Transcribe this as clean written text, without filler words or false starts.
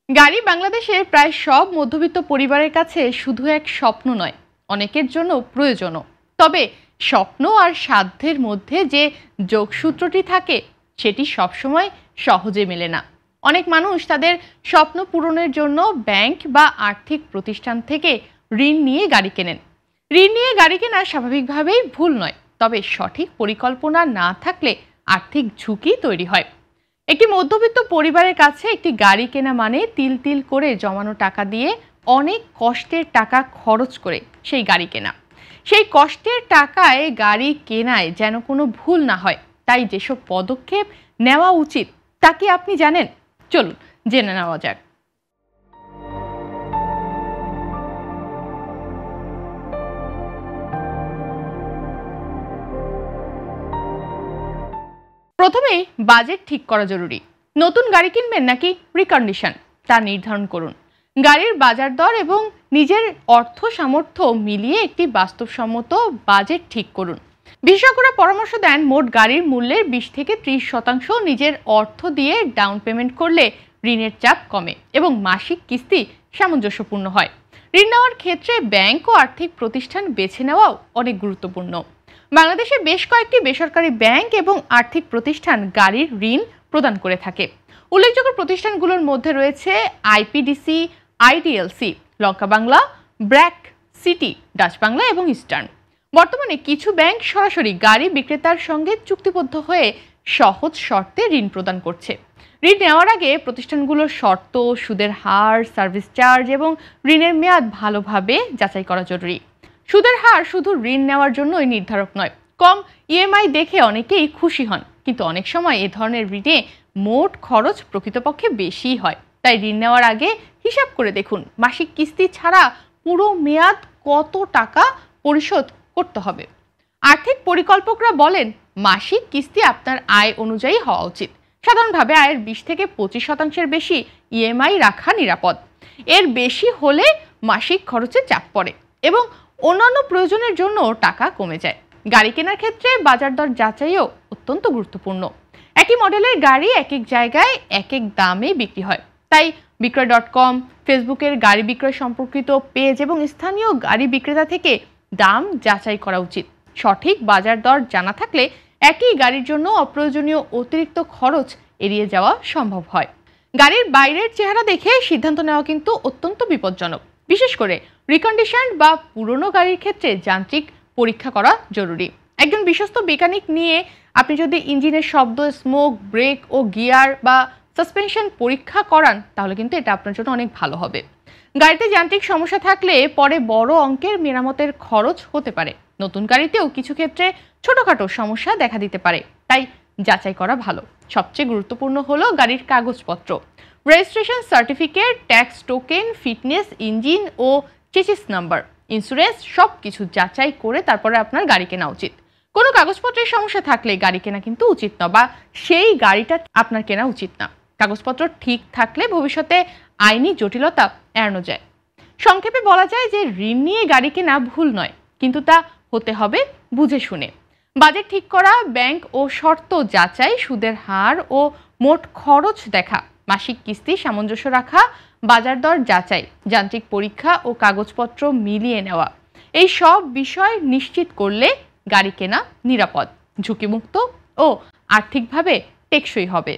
গাড়ি বাংলাদেশের প্রায় সব মধ্যবিত্ত পরিবারের কাছে শুধু এক স্বপ্ন নয়, অনেকের জন্য প্রয়োজনও। তবে স্বপ্ন আর সাধ্যের মধ্যে যে যোগসূত্রটি থাকে সেটি সবসময় সহজে মেলে না। অনেক মানুষ তাদের স্বপ্ন পূরণের জন্য ব্যাংক বা আর্থিক প্রতিষ্ঠান থেকে ঋণ নিয়ে গাড়ি কেনেন। ঋণ নিয়ে গাড়ি কেনা স্বাভাবিকভাবেই ভুল নয়, তবে সঠিক পরিকল্পনা না থাকলে আর্থিক ঝুঁকি তৈরি হয়। একটি মধ্যবিত্ত পরিবারের কাছে একটি গাড়ি কেনা মানে তিল তিল করে জমানো টাকা দিয়ে অনেক কষ্টের টাকা খরচ করে সেই গাড়ি কেনা। সেই কষ্টের টাকায় গাড়ি কেনায় যেন কোনো ভুল না হয়, তাই যেসব পদক্ষেপ নেওয়া উচিত তা কি আপনি জানেন? চলুন জেনে নেওয়া যাক। প্রথমেই বাজেট ঠিক করা জরুরি। নতুন গাড়ি কিনবেন নাকি রিকন্ডিশন তা নির্ধারণ করুন। গাড়ির বাজার দর এবং নিজের অর্থ সামর্থ্য মিলিয়ে একটি বাস্তবসম্মত বাজেট ঠিক করুন। বিশেষজ্ঞরা পরামর্শ দেন মোট গাড়ির মূল্যের 20 থেকে 30% নিজের অর্থ দিয়ে ডাউন পেমেন্ট করলে ঋণের চাপ কমে এবং মাসিক কিস্তি সামঞ্জস্যপূর্ণ হয়। ঋণ নেওয়ার ক্ষেত্রে ব্যাংক ও আর্থিক প্রতিষ্ঠান বেছে নেওয়াও অনেক গুরুত্বপূর্ণ। বাংলাদেশে বেশ কয়েকটি বেসরকারি ব্যাংক এবং আর্থিক প্রতিষ্ঠান গাড়ির ঋণ প্রদান করে থাকে। উল্লেখযোগ্য প্রতিষ্ঠানগুলোর মধ্যে রয়েছে আইপিডিসি, আইডিএলসি, লঙ্কা বাংলা, ব্র্যাক, সিটি, ডাচ বাংলা এবং ইস্টার্ন। বর্তমানে কিছু ব্যাংক সরাসরি গাড়ি বিক্রেতার সঙ্গে চুক্তিবদ্ধ হয়ে সহজ শর্তে ঋণ প্রদান করছে। ঋণ নেওয়ার আগে প্রতিষ্ঠানগুলোর শর্ত, সুদের হার, সার্ভিস চার্জ এবং ঋণের মেয়াদ ভালোভাবে যাচাই করা জরুরি। সুদের হার শুধু ঋণ নেওয়ার জন্যই নির্ধারক নয়। কম ইএমআই দেখে অনেকেই খুশি হন, কিন্তু অনেক সময় এ ধরনের ঋণে মোট খরচ প্রকৃতপক্ষে বেশি হয়। তাই ঋণ নেওয়ার আগে হিসাব করে দেখুন মাসিক কিস্তি ছাড়া পুরো মেয়াদ কত টাকা পরিশোধ করতে হবে। আর্থিক পরিকল্পকরা বলেন মাসিক কিস্তি আপনার আয় অনুযায়ী হওয়া উচিত। সাধারণভাবে আয়ের 20 থেকে 25% বেশি ইএমআই রাখা নিরাপদ। এর বেশি হলে মাসিক খরচে চাপ পড়ে এবং অন্যান্য প্রয়োজনের জন্য টাকা কমে যায়। গাড়ি কেনার ক্ষেত্রে বাজার দর যাচাইও অত্যন্ত গুরুত্বপূর্ণ। একই মডেলের গাড়ি এক এক জায়গায় এক এক দামে বিক্রি হয়, তাই বিক্রয়.com, ফেসবুকের গাড়ি বিক্রয় সম্পর্কিত পেজ এবং স্থানীয় গাড়ি বিক্রেতা থেকে দাম যাচাই করা উচিত। সঠিক বাজার দর জানা থাকলে একই গাড়ির জন্য অপ্রয়োজনীয় অতিরিক্ত খরচ এড়িয়ে যাওয়া সম্ভব হয়। গাড়ির বাইরের চেহারা দেখে সিদ্ধান্ত নেওয়া কিন্তু অত্যন্ত বিপজ্জনক। বিশেষ করে রিকন্ডিশন বা পুরনো গাড়ির ক্ষেত্রে যান্ত্রিক পরীক্ষা করা জরুরি। একজন বিশ্বস্ত মেকানিক নিয়ে আপনি যদি ইঞ্জিনের শব্দ, স্মোক, ব্রেক ও গিয়ার বা সাসপেনশন পরীক্ষা করান তাহলে কিন্তু এটা আপনার জন্য অনেক ভালো হবে। গাড়িতে যান্ত্রিক সমস্যা থাকলে পরে বড় অঙ্কের মেরামতের খরচ হতে পারে। নতুন গাড়িতেও কিছু ক্ষেত্রে ছোটখাটো সমস্যা দেখা দিতে পারে, তাই যাচাই করা ভালো। সবচেয়ে গুরুত্বপূর্ণ হলো গাড়ির কাগজপত্র, registration certificate, tax token, fitness, engine ও চেসিস নাম্বার, ইন্স্যুরেন্স সবকিছু যাচাই করে তারপরে আপনার গাড়ি কেনা উচিত। কোনো কাগজপত্রের সমস্যা থাকলে গাড়ি কেনা কিন্তু উচিত না, বা সেই গাড়িটা আপনার কেনা উচিত না। কাগজপত্র ঠিক থাকলে ভবিষ্যতে আইনি জটিলতা এড়ানো যায়। সংক্ষেপে বলা যায় যে ঋণ নিয়ে গাড়ি কেনা ভুল নয়, কিন্তু তা হতে হবে বুঝে শুনে। বাজেট ঠিক করা, ব্যাংক ও শর্ত যাচাই, সুদের হার ও মোট খরচ দেখা, মাসিক কিস্তি সামঞ্জস্য রাখা, বাজার দর যাচাই, যান্ত্রিক পরীক্ষা ও কাগজপত্র মিলিয়ে নেওয়া, এই সব বিষয় নিশ্চিত করলে গাড়ি কেনা নিরাপদ, ঝুঁকিমুক্ত ও আর্থিকভাবে টেকসই হবে।